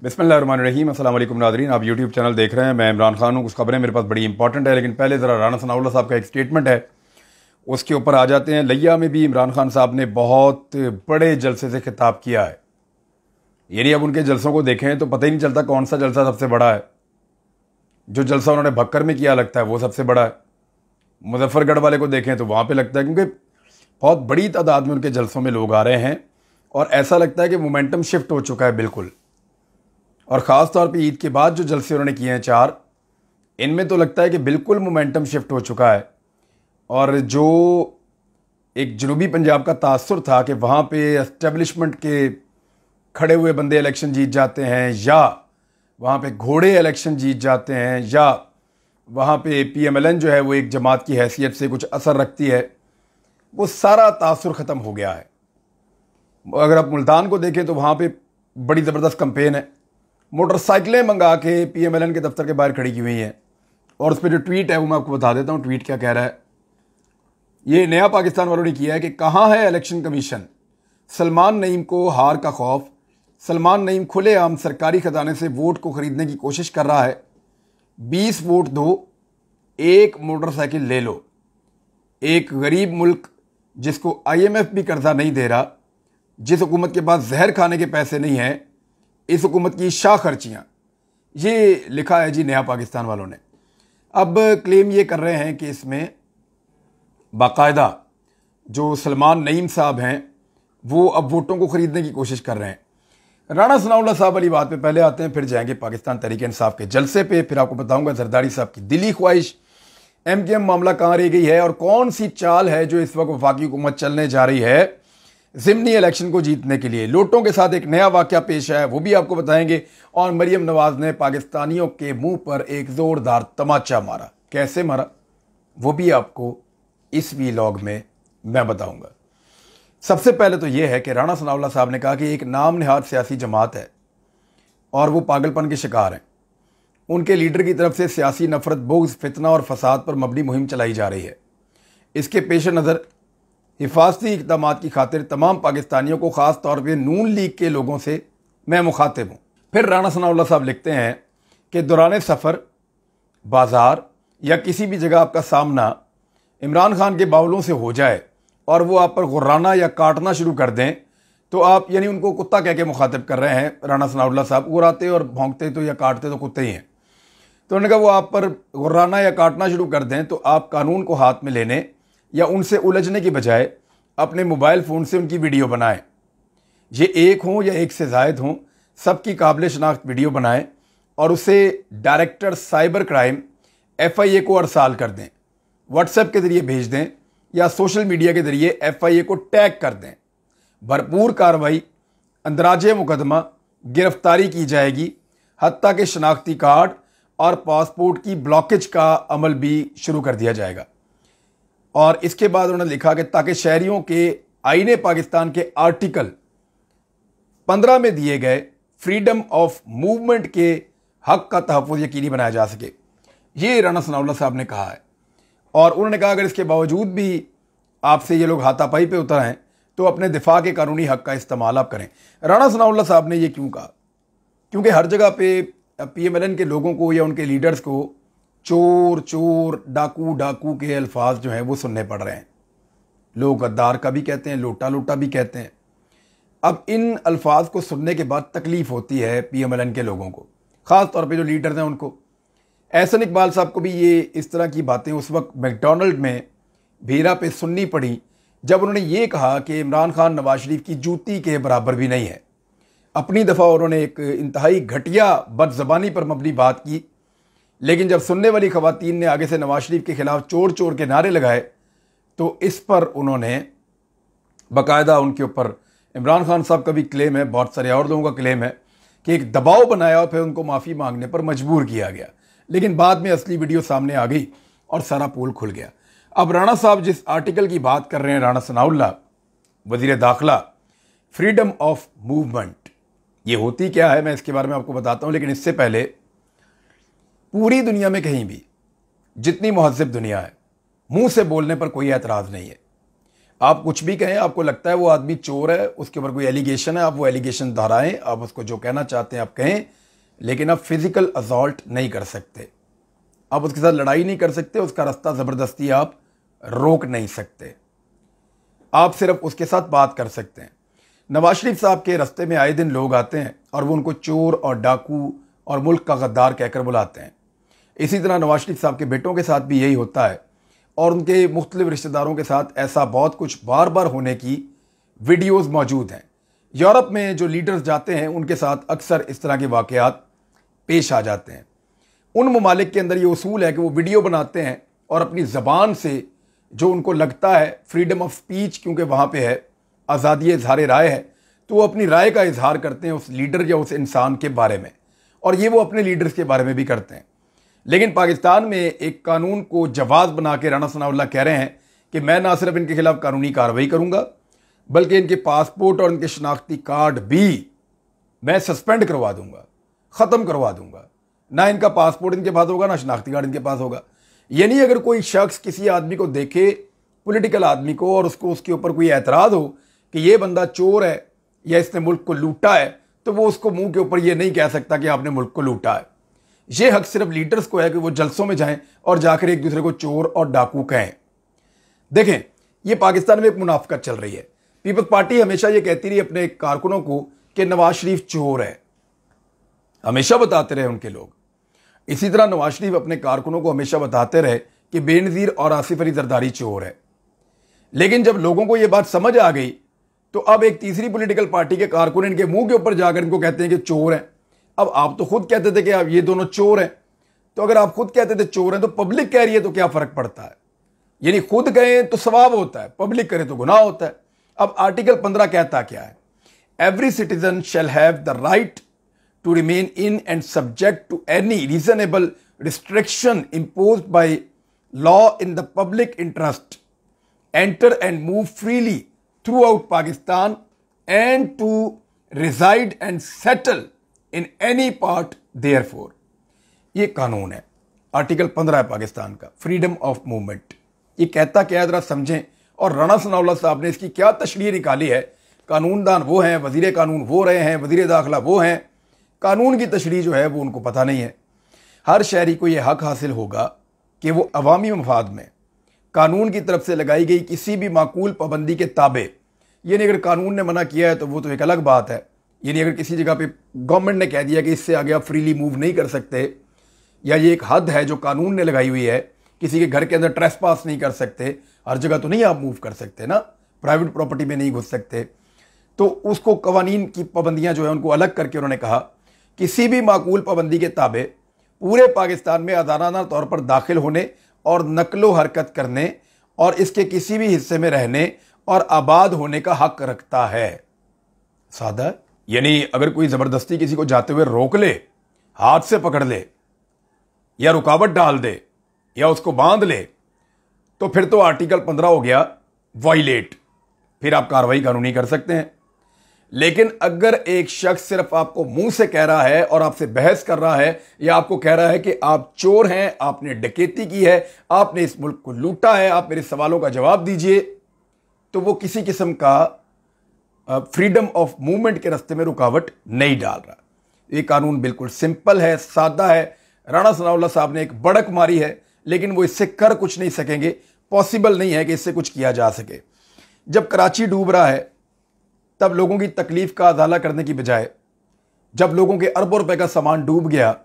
बिस्मिल्लाहिर्रहमानिर्रहीम। अस्सलाम वालेकुम नाज़रीन, आप यूट्यूब चैनल देख रहे हैं। मैं इमरान खान हूँ। कुछ खबरें मेरे पास बड़ी इंपॉर्टेंट है, लेकिन पहले ज़रा राना सनाउल्लाह साहब का एक स्टेटमेंट है, उसके ऊपर आ जाते हैं। लिया में भी इमरान खान साहब ने बहुत बड़े जलसे से खिताब किया है। यानी अब उनके जलसों को देखें तो पता ही नहीं चलता कौन सा जलसा सबसे बड़ा है। जो जलसा उन्होंने भक्कर में किया लगता है वो सबसे बड़ा है। मुजफ्फरगढ़ वाले को देखें तो वहाँ पर लगता है, क्योंकि बहुत बड़ी तादाद में उनके जलसों में लोग आ रहे हैं और ऐसा लगता है कि मोमेंटम शिफ्ट हो चुका है बिल्कुल। और ख़ास तौर पे ईद के बाद जो जलसे उन्होंने किए हैं 4, इनमें तो लगता है कि बिल्कुल मोमेंटम शिफ्ट हो चुका है। और जो एक जनूबी पंजाब का तासुर था कि वहाँ पे एस्टेब्लिशमेंट के खड़े हुए बंदे इलेक्शन जीत जाते हैं, या वहाँ पे घोड़े इलेक्शन जीत जाते हैं, या वहाँ पे PMLN जो है वो एक जमात की हैसियत से कुछ असर रखती है, वो सारा तासुर ख़त्म हो गया है। अगर आप मुल्तान को देखें तो वहाँ पे बड़ी ज़बरदस्त कैंपेन है। मोटरसाइकिलें मंगा के PMLN के दफ्तर के बाहर खड़ी की हुई हैं। और उस पर जो ट्वीट है वो मैं आपको बता देता हूँ। ट्वीट क्या कह रहा है, ये नया पाकिस्तान वालों ने किया है कि कहाँ है इलेक्शन कमीशन, सलमान नईम को हार का खौफ, सलमान नईम खुलेआम सरकारी खजाने से वोट को खरीदने की कोशिश कर रहा है, 20 वोट दो, एक मोटरसाइकिल ले लो। एक गरीब मुल्क जिसको IMF भी कर्जा नहीं दे रहा, जिस हुकूमत के पास जहर खाने के पैसे नहीं हैं, इस हुकूमत की शाह खर्चियाँ, ये लिखा है जी नया पाकिस्तान वालों ने। अब क्लेम ये कर रहे हैं कि इसमें बाकायदा जो सलमान नईम साहब हैं वो अब वोटों को ख़रीदने की कोशिश कर रहे हैं। राना सनाउल्लाह साहब वाली बात पे पहले आते हैं, फिर जाएंगे पाकिस्तान तहरीक इंसाफ के जलसे पे, फिर आपको बताऊंगा जरदारी साहब की दिली ख्वाहिश, MKM मामला कहाँ रह गई है और कौन सी चाल है जो इस वक्त वफाकी हुकूमत चलने जा रही है ज़िमनी इलेक्शन को जीतने के लिए। लोटों के साथ एक नया वाक़या पेश है, वो भी आपको बताएंगे। और मरियम नवाज ने पाकिस्तानियों के मुंह पर एक ज़ोरदार तमाचा मारा, कैसे मारा वो भी आपको इस वीलॉग में मैं बताऊंगा। सबसे पहले तो यह है कि राना सनाउल्लाह साहब ने कहा कि एक नाम नहाद सियासी जमात है और वो पागलपन के शिकार हैं। उनके लीडर की तरफ से सियासी नफरत, बुग़्ज़, फितना और फसाद पर मबनी मुहिम चलाई जा रही है। इसके पेश नज़र हिफाजती इक़दामात की खातिर तमाम पाकिस्तानियों को, ख़ास तौर पे नून लीग के लोगों से मैं मुखातिब हूँ। फिर राना सनाउल्लाह साहब लिखते हैं कि दौरान सफ़र, बाज़ार या किसी भी जगह आपका सामना इमरान खान के बावलों से हो जाए और वो आप पर गुर्राना या काटना शुरू कर दें तो आप, यानी उनको कुत्ता कह के मुखातिब कर रहे हैं राना सनाउल्लाह साहब। गुर्राते और भौंकते तो या काटते तो कुत्ते ही हैं। तो उन्होंने कहा वो आप पर गुर्राना या काटना शुरू कर दें तो आप कानून को हाथ में लेने या उनसे उलझने की बजाय अपने मोबाइल फ़ोन से उनकी वीडियो बनाएं। ये एक हों या एक से ज़ायद हों, सबकी काबिल शनाख्त वीडियो बनाएं और उसे डायरेक्टर साइबर क्राइम FIA को अरसाल कर दें, व्हाट्सएप के ज़रिए भेज दें या सोशल मीडिया के ज़रिए FIA को टैग कर दें। भरपूर कार्रवाई, अंदराज मुकदमा, गिरफ्तारी की जाएगी, हत्ता के शनाख्ती कार्ड और पासपोर्ट की ब्लॉकेज का अमल भी शुरू कर दिया जाएगा। और इसके बाद उन्होंने लिखा कि ताकि शहरियों के आईने पाकिस्तान के आर्टिकल 15 में दिए गए फ्रीडम ऑफ मूवमेंट के हक का तहफ़्फ़ुज़ यकीनी बनाया जा सके, ये राना सनाउल्लाह साहब ने कहा है। और उन्होंने कहा अगर इसके बावजूद भी आपसे ये लोग हाथापाई पे उतर हैं तो अपने दिफा के कानूनी हक का इस्तेमाल आप करें। राना सनाउल्लाह साहब ने ये क्यों कहा? क्योंकि हर जगह पे PMLN के लोगों को या उनके लीडर्स को चोर चोर, डाकू डाकू के अल्फाज जो हैं वो सुनने पड़ रहे हैं। लोग गद्दार का भी कहते हैं, लोटा लोटा भी कहते हैं। अब इन अल्फाज को सुनने के बाद तकलीफ़ होती है PMLN के लोगों को, ख़ास तौर पे जो लीडर्स हैं उनको। एहसन इकबाल साहब को भी ये इस तरह की बातें उस वक्त मैकडॉनल्ड में भीरा पे सुननी पड़ी जब उन्होंने ये कहा कि इमरान खान नवाज शरीफ की जूती के बराबर भी नहीं है। अपनी दफ़ा उन्होंने एक इंतहाई घटिया बदज़बानी पर मबनी बात की, लेकिन जब सुनने वाली ख़वातीन ने आगे से नवाज शरीफ के ख़िलाफ़ चोर चोर के नारे लगाए तो इस पर उन्होंने बाकायदा उनके ऊपर, इमरान खान साहब का भी क्लेम है, बहुत सारे और लोगों का क्लेम है कि एक दबाव बनाया और फिर उनको माफ़ी मांगने पर मजबूर किया गया। लेकिन बाद में असली वीडियो सामने आ गई और सारा पोल खुल गया। अब राणा साहब जिस आर्टिकल की बात कर रहे हैं, राणा सनाउल्लाह वज़ीर दाखिला, फ्रीडम ऑफ मूवमेंट, ये होती क्या है मैं इसके बारे में आपको बताता हूँ। लेकिन इससे पहले पूरी दुनिया में कहीं भी जितनी महज़्ज़ब दुनिया है, मुंह से बोलने पर कोई एतराज़ नहीं है। आप कुछ भी कहें, आपको लगता है वो आदमी चोर है, उसके ऊपर कोई एलिगेशन है, आप वो एलिगेशन दोहराएं, आप उसको जो कहना चाहते हैं आप कहें, लेकिन आप फिजिकल असॉल्ट नहीं कर सकते, आप उसके साथ लड़ाई नहीं कर सकते, उसका रास्ता ज़बरदस्ती आप रोक नहीं सकते, आप सिर्फ उसके साथ बात कर सकते हैं। नवाज शरीफ साहब के रास्ते में आए दिन लोग आते हैं और वो उनको चोर और डाकू और मुल्क का गद्दार कहकर बुलाते हैं। इसी तरह नवाज शरीफ साहब के बेटों के साथ भी यही होता है और उनके मुख्तलिफ रिश्तेदारों के साथ ऐसा बहुत कुछ बार बार होने की वीडियोज़ मौजूद हैं। यूरोप में जो लीडर्स जाते हैं उनके साथ अक्सर इस तरह के वाक़यात पेश आ जाते हैं। उन ममालिक के अंदर ये उसूल है कि वो वीडियो बनाते हैं और अपनी ज़बान से जो उनको लगता है फ्रीडम ऑफ स्पीच, क्योंकि वहाँ पे है आज़ादी इजहार राय है, तो वो अपनी राय का इजहार करते हैं उस लीडर या उस इंसान के बारे में, और ये वो अपने लीडर्स के बारे में भी करते हैं। लेकिन पाकिस्तान में एक कानून को जवाब बना के राना सनाउल्लाह कह रहे हैं कि मैं ना सिर्फ इनके खिलाफ कानूनी कार्रवाई करूंगा बल्कि इनके पासपोर्ट और इनके शनाख्ती कार्ड भी मैं सस्पेंड करवा दूंगा, ख़त्म करवा दूंगा। ना इनका पासपोर्ट इनके पास होगा, ना शनाख्ती कार्ड इनके पास होगा। यानी अगर कोई शख्स किसी आदमी को देखे, पॉलिटिकल आदमी को, और उसको उसके ऊपर कोई एतराज़ हो कि ये बंदा चोर है या इसने मुल्क को लूटा है, तो वो उसको मुंह के ऊपर ये नहीं कह सकता कि आपने मुल्क को लूटा है। ये हक सिर्फ लीडर्स को है कि वो जलसों में जाएं और जाकर एक दूसरे को चोर और डाकू कहें। देखें, ये पाकिस्तान में एक मुनाफिकत चल रही है। पीपल्स पार्टी हमेशा ये कहती रही अपने कारकुनों को कि नवाज शरीफ चोर है, हमेशा बताते रहे उनके लोग। इसी तरह नवाज शरीफ अपने कारकुनों को हमेशा बताते रहे कि बेनज़ीर और आसिफ अली जरदारी चोर है। लेकिन जब लोगों को यह बात समझ आ गई तो अब एक तीसरी पॉलिटिकल पार्टी के कारकुन इनके मुंह के ऊपर जाकर इनको कहते हैं कि चोर हैं। अब आप तो खुद कहते थे कि आप ये दोनों चोर हैं, तो अगर आप खुद कहते थे चोर हैं तो पब्लिक कह रही है तो क्या फर्क पड़ता है? यानी खुद कहें तो सवाब होता है, पब्लिक करे तो गुनाह होता है। अब आर्टिकल 15 कहता क्या है? Every citizen shall have the right to remain in and subject to any reasonable restriction imposed by law in the public interest, enter and move freely throughout Pakistan and to reside and settle in any part therefore. ये कानून है, article 15 है पाकिस्तान का, freedom of movement. ये कहता क्या है जरा समझें। और राना सनाउल्लाह साहब ने इसकी क्या तशरीह निकाली है। कानूनदान वो हैं, वजीर कानून वो रहे हैं, वजीर दाखिला वो हैं, कानून की तशरीह जो है वो उनको पता नहीं है। हर शहरी को यह हक हासिल होगा कि वो अवामी मफाद में कानून की तरफ से लगाई गई किसी भी माकूल पाबंदी के ताबे, यानी अगर कानून ने मना किया है तो वो तो एक अलग बात है। यानी अगर किसी जगह पे गवर्नमेंट ने कह दिया कि इससे आगे आप फ्रीली मूव नहीं कर सकते, या ये एक हद है जो कानून ने लगाई हुई है, किसी के घर के अंदर ट्रेसपास नहीं कर सकते, हर जगह तो नहीं आप मूव कर सकते ना, प्राइवेट प्रॉपर्टी में नहीं घुस सकते, तो उसको कवानीन की पाबंदियां जो है उनको अलग करके उन्होंने कहा किसी भी माकूल पाबंदी के ताबे पूरे पाकिस्तान में आज़ादाना तौर पर दाखिल होने और नकलो हरकत करने और इसके किसी भी हिस्से में रहने और आबाद होने का हक रखता है। सादा। यानी अगर कोई ज़बरदस्ती किसी को जाते हुए रोक ले, हाथ से पकड़ ले या रुकावट डाल दे या उसको बांध ले, तो फिर तो आर्टिकल 15 हो गया वायलेट, फिर आप कार्रवाई कानूनी कर सकते हैं। लेकिन अगर एक शख्स सिर्फ आपको मुंह से कह रहा है और आपसे बहस कर रहा है या आपको कह रहा है कि आप चोर हैं, आपने डकैती की है, आपने इस मुल्क को लूटा है, आप मेरे सवालों का जवाब दीजिए, तो वो किसी किस्म का फ्रीडम ऑफ मूवमेंट के रास्ते में रुकावट नहीं डाल रहा। ये कानून बिल्कुल सिंपल है, सादा है। राना सनाउल्लाह साहब ने एक बड़क मारी है, लेकिन वो इससे कर कुछ नहीं सकेंगे, पॉसिबल नहीं है कि इससे कुछ किया जा सके। जब कराची डूब रहा है तब लोगों की तकलीफ का अजाला करने की बजाय, जब लोगों के अरबों रुपए का सामान डूब गया,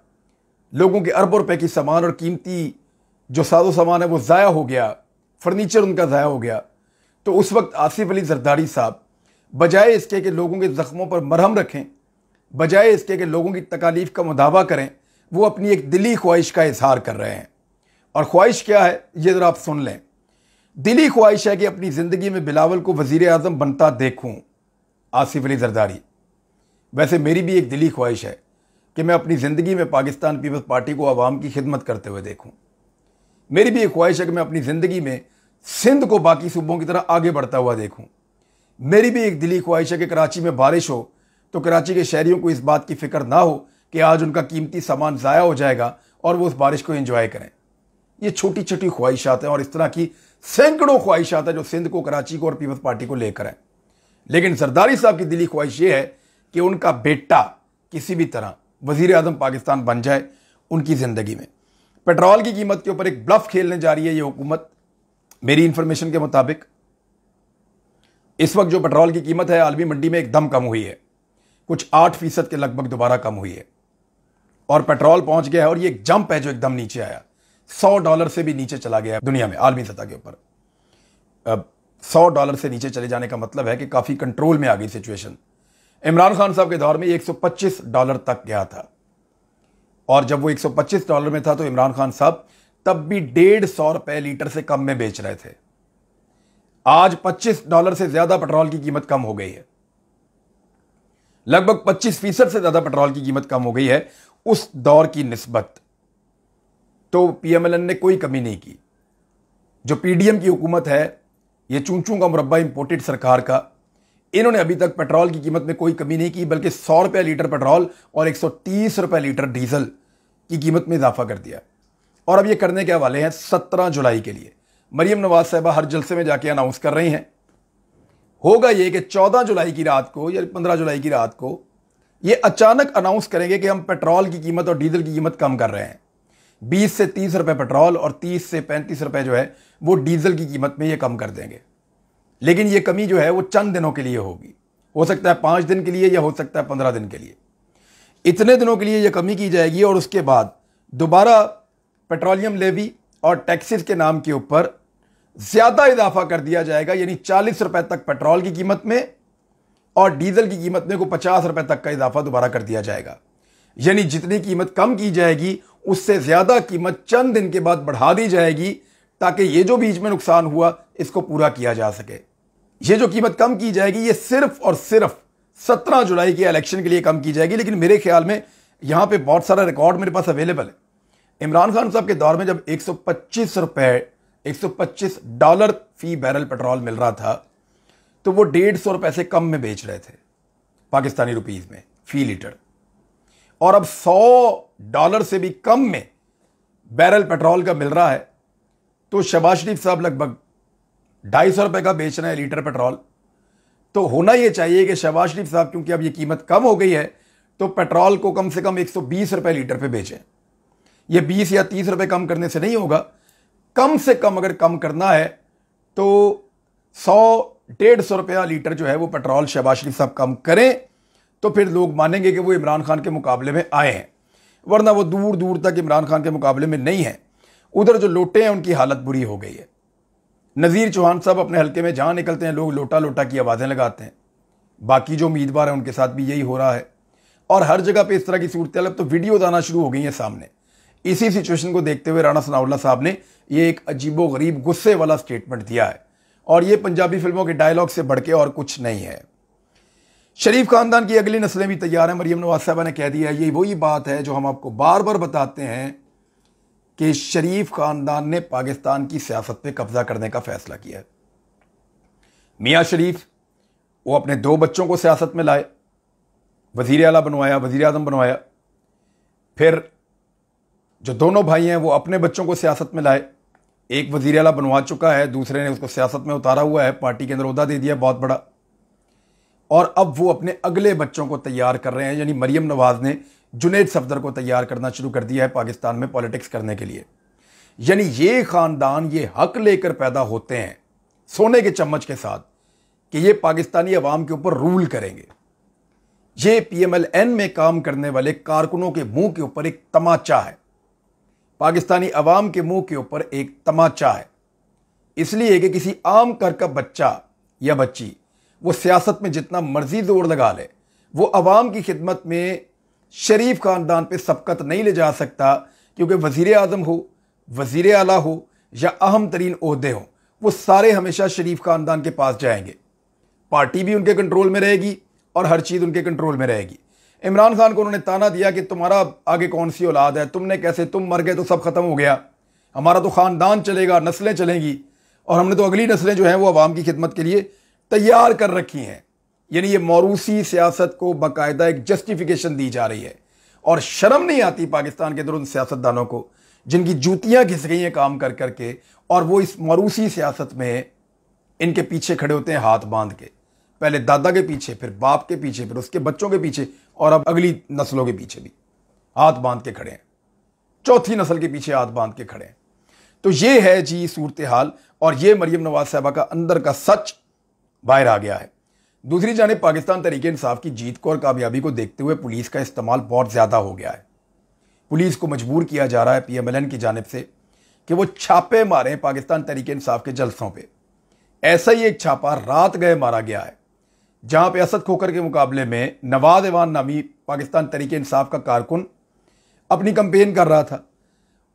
लोगों के अरबों रुपए की सामान और कीमती जो साजो सामान है वो ज़ाया हो गया, फर्नीचर उनका ज़ाया हो गया, तो उस वक्त आसिफ अली जरदारी साहब बजाय इसके कि लोगों के ज़ख्मों पर मरहम रखें, बजाय इसके कि लोगों की तकालीफ का मुदावा करें, वो अपनी एक दिली ख्वाहिश का इजहार कर रहे हैं। और ख्वाहिश क्या है ये ज़रा आप सुन लें। दिली ख्वाहिश है कि अपनी ज़िंदगी में बिलावल को वज़ीर आज़म बनता देखूं, आसिफ अली जरदारी। वैसे मेरी भी एक दिली ख्वाहिश है कि मैं अपनी ज़िंदगी में पाकिस्तान पीपल्स पार्टी को आवाम की खिदमत करते हुए देखूं। मेरी भी एक ख्वाहिश है कि मैं अपनी ज़िंदगी में सिंध को बाकी सूबों की तरह आगे बढ़ता हुआ देखूं। मेरी भी एक दिली ख्वाहिश है कि कराची में बारिश हो तो कराची के शहरियों को इस बात की फ़िक्र ना हो कि आज उनका कीमती सामान ज़ाया हो जाएगा और वो उस बारिश को एंजॉय करें। ये छोटी छोटी ख्वाहिशात हैं और इस तरह की सैकड़ों ख्वाहिशात है जो सिंध को, कराची को और पीपल्स पार्टी को लेकर है। लेकिन जरदारी साहब की दिली ख्वाहिश ये है कि उनका बेटा किसी भी तरह वजीर आजम पाकिस्तान बन जाए उनकी ज़िंदगी में। पेट्रोल की कीमत के ऊपर एक ब्लफ खेलने जा रही है ये हुकूमत। मेरी इंफॉर्मेशन के मुताबिक इस वक्त जो पेट्रोल की कीमत है आलमी मंडी में एकदम कम हुई है, कुछ 8% के लगभग दोबारा कम हुई है और पेट्रोल पहुंच गया है। और ये एक जंप है जो एकदम नीचे आया, $100 से भी नीचे चला गया है दुनिया में आलमी सतह के ऊपर। $100 से नीचे चले जाने का मतलब है कि काफ़ी कंट्रोल में आ गई सिचुएशन। इमरान खान साहब के दौर में $125 तक गया था और जब वो $125 में था तो इमरान खान साहब तब भी $150 लीटर से कम में बेच रहे थे। आज $25 से ज्यादा पेट्रोल की कीमत कम हो गई है, लगभग 25% से ज्यादा पेट्रोल की कीमत कम हो गई है उस दौर की निस्बत। तो पीएमएलएन ने कोई कमी नहीं की। जो पीडीएम की हुकूमत है, ये चूंचू का मुरब्बा इंपोर्टेड सरकार का, इन्होंने अभी तक पेट्रोल की कीमत में कोई कमी नहीं की, बल्कि ₹100 लीटर पेट्रोल और ₹130 लीटर डीजल की कीमत में इजाफा कर दिया। और अब ये करने के हवाले हैं 17 जुलाई के लिए। मरियम नवाज साहिबा हर जलसे में जाके अनाउंस कर रही हैं। होगा ये कि 14 जुलाई की रात को या 15 जुलाई की रात को ये अचानक अनाउंस करेंगे कि हम पेट्रोल की कीमत और डीजल की कीमत कम कर रहे हैं। 20 से 30 रुपए पेट्रोल और 30 से 35 रुपए जो है वो डीजल की कीमत में ये कम कर देंगे। लेकिन ये कमी जो है वो चंद दिनों के लिए होगी, हो सकता है 5 दिन के लिए या हो सकता है 15 दिन के लिए। इतने दिनों के लिए ये कमी की जाएगी और उसके बाद दोबारा पेट्रोलियम लेवी और टैक्सेस के नाम के ऊपर ज्यादा इजाफा कर दिया जाएगा, यानी 40 रुपए तक पेट्रोल की कीमत में और डीजल की कीमत में को 50 रुपए तक का इजाफा दोबारा कर दिया जाएगा। यानी जितनी कीमत कम की जाएगी उससे ज्यादा कीमत चंद दिन के बाद बढ़ा दी जाएगी, ताकि ये जो बीच में नुकसान हुआ इसको पूरा किया जा सके। ये जो कीमत कम की जाएगी ये सिर्फ और सिर्फ 17 जुलाई के इलेक्शन के लिए कम की जाएगी। लेकिन मेरे ख्याल में यहां पे बहुत सारा रिकॉर्ड मेरे पास अवेलेबल है। इमरान खान साहब के दौर में जब $125 फी बैरल पेट्रोल मिल रहा था तो वो $150 से कम में बेच रहे थे पाकिस्तानी रुपीस में फी लीटर, और अब $100 से भी कम में बैरल पेट्रोल का मिल रहा है। तो शहबाज शरीफ साहब लगभग $250 का बेच रहे हैं लीटर पेट्रोल। तो होना यह चाहिए कि शहबाज शरीफ साहब, क्योंकि अब ये कीमत कम हो गई है, तो पेट्रोल को कम से कम $120 लीटर पे बेचें। ये 20 या 30 रुपए कम करने से नहीं होगा, कम से कम अगर कम करना है तो 100-150 रुपया लीटर जो है वो पेट्रोल शहबाज शरीफ साहब कम करें, तो फिर लोग मानेंगे कि वो इमरान खान के मुकाबले में आए हैं, वरना वो दूर दूर तक इमरान खान के मुकाबले में नहीं है। उधर जो लोटे हैं उनकी हालत बुरी हो गई है। नज़ीर चौहान साहब अपने हल्के में जहां निकलते हैं लोग लोटा लोटा की आवाज़ें लगाते हैं। बाकी जो उम्मीदवार हैं उनके साथ भी यही हो रहा है और हर जगह पे इस तरह की सूरत हाल, अब तो वीडियोज आना शुरू हो गई हैं सामने। इसी सिचुएशन को देखते हुए राणा सनाउल्लाह साहब ने ये एक अजीबो गरीब गुस्से वाला स्टेटमेंट दिया है और ये पंजाबी फिल्मों के डायलॉग से बढ़ के और कुछ नहीं है। शरीफ खानदान की अगली नस्लें भी तैयार हैं। मरियम नवाज साहबा ने कह दिया है, ये वही बात है जो हम आपको बार बार बताते हैं कि शरीफ खानदान ने पाकिस्तान की सियासत पे कब्जा करने का फैसला किया है। मियां शरीफ वो अपने 2 बच्चों को सियासत में लाए, वजीर आला बनवाया, वजीर आजम बनवाया। फिर जो दोनों भाई हैं वो अपने बच्चों को सियासत में लाए। एक वजीर आला बनवा चुका है, दूसरे ने उसको सियासत में उतारा हुआ है, पार्टी के अंदर ओहदा दे दिया बहुत बड़ा, और अब वो अपने अगले बच्चों को तैयार कर रहे हैं। यानी मरियम नवाज ने जुनैद सफदर को तैयार करना शुरू कर दिया है पाकिस्तान में पॉलिटिक्स करने के लिए। यानी ये खानदान ये हक लेकर पैदा होते हैं सोने के चम्मच के साथ कि ये पाकिस्तानी अवाम के ऊपर रूल करेंगे। ये पीएमएलएन में काम करने वाले कारकुनों के मुंह के ऊपर एक तमाचा है, पाकिस्तानी अवाम के मुंह के ऊपर एक तमाचा है। इसलिए कि किसी आम घर का बच्चा या बच्ची वो सियासत में जितना मर्जी जोर लगा ले, वो अवाम की खिदमत में शरीफ खानदान पे सबकत नहीं ले जा सकता, क्योंकि वजीर आजम हो, वजीर आला हो या अहम तरीन ओहदे हो, वो सारे हमेशा शरीफ खानदान के पास जाएंगे। पार्टी भी उनके कंट्रोल में रहेगी और हर चीज़ उनके कंट्रोल में रहेगी। इमरान खान को उन्होंने ताना दिया कि तुम्हारा आगे कौन सी औलाद है, तुमने कैसे, तुम मर गए तो सब खत्म हो गया, हमारा तो खानदान चलेगा, नस्लें चलेंगी, और हमने तो अगली नस्लें जो हैं वो अवाम की खिदमत के लिए तैयार कर रखी हैं। यानी ये मौरूसी सियासत को बाकायदा एक जस्टिफिकेशन दी जा रही है और शर्म नहीं आती पाकिस्तान के अंदर उन सियासतदानों को जिनकी जूतियां घिस गई हैं काम कर करके, और वो इस मरूसी सियासत में इनके पीछे खड़े होते हैं हाथ बांध के। पहले दादा के पीछे, फिर बाप के पीछे, फिर उसके बच्चों के पीछे, और अब अगली नस्लों के पीछे भी हाथ बांध के खड़े हैं, चौथी नस्ल के पीछे हाथ बांध के खड़े हैं। तो ये है जी सूरत हाल, और ये मरियम नवाज साहबा का अंदर का सच बाहर आ गया है। दूसरी जानिब पाकिस्तान तहरीक इंसाफ की जीत को और कामयाबी को देखते हुए पुलिस का इस्तेमाल बहुत ज़्यादा हो गया है। पुलिस को मजबूर किया जा रहा है PMLN की जानिब से कि वो छापे मारें पाकिस्तान तहरीक इंसाफ के जलसों पे। ऐसा ही एक छापा रात गए मारा गया है, जहां पे असद खोखर के मुकाबले में नवाज ऐवान नामी पाकिस्तान तहरीक इंसाफ का कारकुन अपनी कंपेन कर रहा था,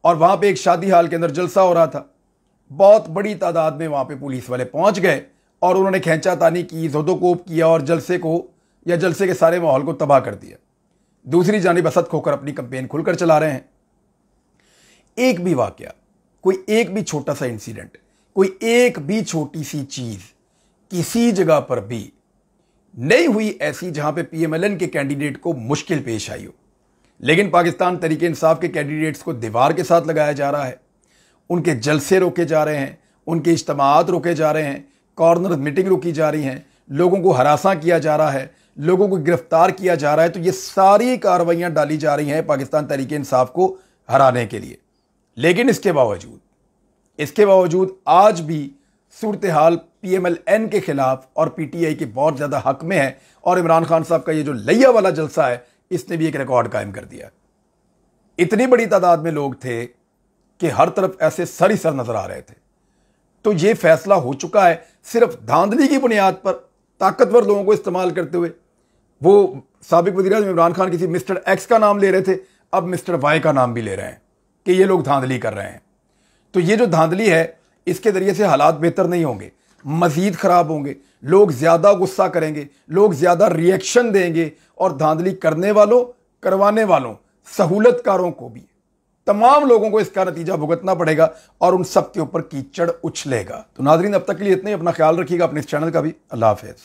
और वहां पे एक शादी हाल के अंदर जलसा हो रहा था। बहुत बड़ी तादाद में वहां पे पुलिस वाले पहुंच गए और उन्होंने खींचातानी की, ज़ोदोकोप किया और जलसे को या जलसे के सारे माहौल को तबाह कर दिया। दूसरी जानिब असद खोखर अपनी कंपेन खुलकर चला रहे हैं। एक भी वाकया, कोई एक भी छोटा सा इंसिडेंट, कोई एक भी छोटी सी चीज किसी जगह पर भी नहीं हुई ऐसी जहां पे PMLN के कैंडिडेट को मुश्किल पेश आई हो। लेकिन पाकिस्तान तहरीक इंसाफ के कैंडिडेट्स को दीवार के साथ लगाया जा रहा है, उनके जलसे रोके जा रहे हैं, उनके इज्तिमात रोके जा रहे हैं, कॉर्नर मीटिंग रोकी जा रही हैं, लोगों को हरासा किया जा रहा है, लोगों को गिरफ्तार किया जा रहा है। तो ये सारी कार्रवाइयां डाली जा रही हैं पाकिस्तान तहरीक इंसाफ को हराने के लिए। लेकिन इसके बावजूद आज भी सूरत हाल PMLN के खिलाफ और PTI के बहुत ज़्यादा हक में है, और इमरान खान साहब का ये जो लैया वाला जलसा है, इसने भी एक रिकॉर्ड कायम कर दिया। इतनी बड़ी तादाद में लोग थे कि हर तरफ ऐसे सर ही सर नजर आ रहे थे। तो ये फैसला हो चुका है सिर्फ धांधली की बुनियाद पर, ताकतवर लोगों को इस्तेमाल करते हुए। वो साबिक वज़ीर-ए-आज़म इमरान खान किसी मिस्टर X का नाम ले रहे थे, अब मिस्टर Y का नाम भी ले रहे हैं कि ये लोग धांधली कर रहे हैं। तो ये जो धांधली है, इसके जरिए से हालात बेहतर नहीं होंगे, मजीद खराब होंगे। लोग ज्यादा गुस्सा करेंगे, लोग ज्यादा रिएक्शन देंगे, और धांधली करने वालों, करवाने वालों, सहूलतकारों को भी, तमाम लोगों को इसका नतीजा भुगतना पड़ेगा, और उन सब के ऊपर कीचड़ उछलेगा। तो नाज़रीन, अब तक के लिए इतने। अपना ख्याल रखिएगा, अपने इस चैनल का भी। अल्लाह हाफिज़।